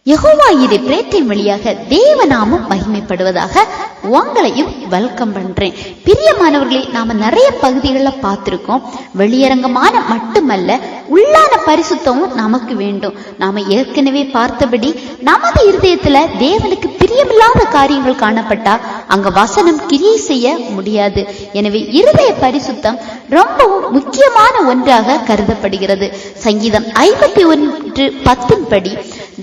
யெகோவா ஈரே பிரேட்டின் வழியாக தேவநாமம் மகிமைப்படுவதாக. உங்களையும் வெல்கம் பண்றேன். பிரியமானவர்களே, நாம நிறைய பகுதிகளில் பார்த்திருக்கோம். வெளியரங்கமான மட்டுமல்ல, உள்ளான பரிசுத்தமும் நமக்கு வேண்டும். நாம ஏற்கனவே பார்த்தபடி நமது இருதயத்துல தேவனுக்கு பிரியமில்லாத காரியங்கள் காணப்பட்டா அங்க வசனம் கிரியை செய்ய முடியாது. எனவே இருதய பரிசுத்தம் ரொம்பவும் முக்கியமான ஒன்றாக கருதப்படுகிறது. சங்கீதம் 51:10 படி,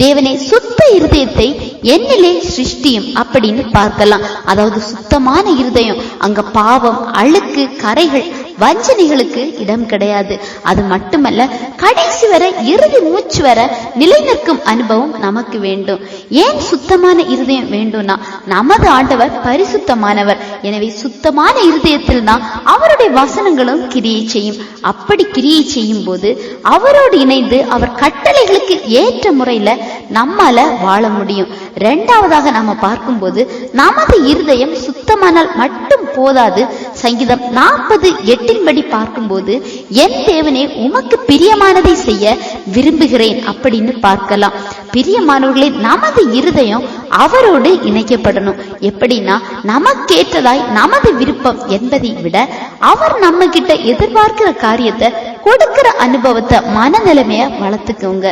தேவனே சுத்த இருதயத்தை என்னிலே சிருஷ்டியும் அப்படின்னு பார்க்கலாம். அதாவது சுத்தமான இருதயம், அங்க பாவம், அழுக்கு, கரைகள், வஞ்சனைகளுக்கு இடம் கிடையாது. அது மட்டுமல்ல, கடைசி வரை இறுதி மூச்சு வர நிலை நிற்கும் அனுபவம் நமக்கு வேண்டும். ஏன் சுத்தமான இருதயம் வேண்டும்னா, நமது ஆண்டவர் பரிசுத்தமானவர். எனவே சுத்தமான இருதயத்தில் தான் அவருடைய வசனங்களும் கிரியை செய்யும். அப்படி கிரியை செய்யும் போது அவரோடு இணைந்து அவர் கட்டளைகளுக்கு ஏற்ற முறையில நம்மால வாழ முடியும். இரண்டாவதாக நாம பார்க்கும்போது, நமது இருதயம் சுத்தமானால் மட்டும் போதாது. சங்கீதம் 40:8 படி பார்க்கும்போது, என் தேவனே உமக்கு பிரியமானதை செய்ய விரும்புகிறேன் அப்படின்னு பார்க்கலாம். பிரியமானவர்களே, நமது இருதயம் அவரோடு இணைக்கப்படணும். எப்படின்னா, நமக்கேற்றதாய் நமது விருப்பம் என்பதை விட அவர் நம்ம கிட்ட எதிர்பார்க்கிற காரியத்தை கொடுக்கிற அனுபவத்தை, மனநிலைமைய வளர்த்துக்கோங்க.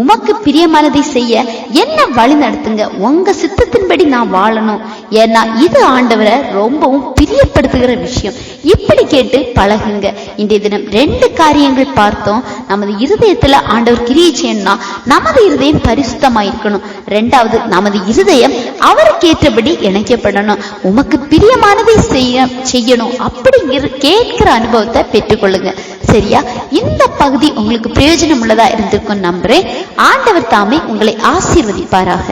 உமக்கு பிரியமானதை செய்ய என்ன வழி நடத்துங்க, உங்க சித்தத்தின்படி நான் வாழணும். ஏன்னா இது ஆண்டவரை ரொம்பவும் பிரியப்படுத்துகிற விஷயம். இப்படி கேட்டு பழகுங்க. இன்றைய தினம் 2 காரியங்கள் பார்த்தோம். நமது இருதயத்துல ஆண்டவர் கிரியை செய்யணும்னா நமது இருதயம் பரிசுத்தமாயிருக்கணும். 2வது, நமது இருதயம் அவருக்கு ஏற்றபடி இணைக்கப்படணும். உமக்கு பிரியமானதை செய்யணும் அப்படி கேட்கிற அனுபவத்தை பெற்றுக்கொள்ளுங்க. சரியா? இந்த பகுதி உங்களுக்கு பிரயோஜனம் உள்ளதா இருந்திருக்கும் நம்புறேன். ஆண்டவர் தாமே உங்களை ஆசீர்வதிப்பாராக.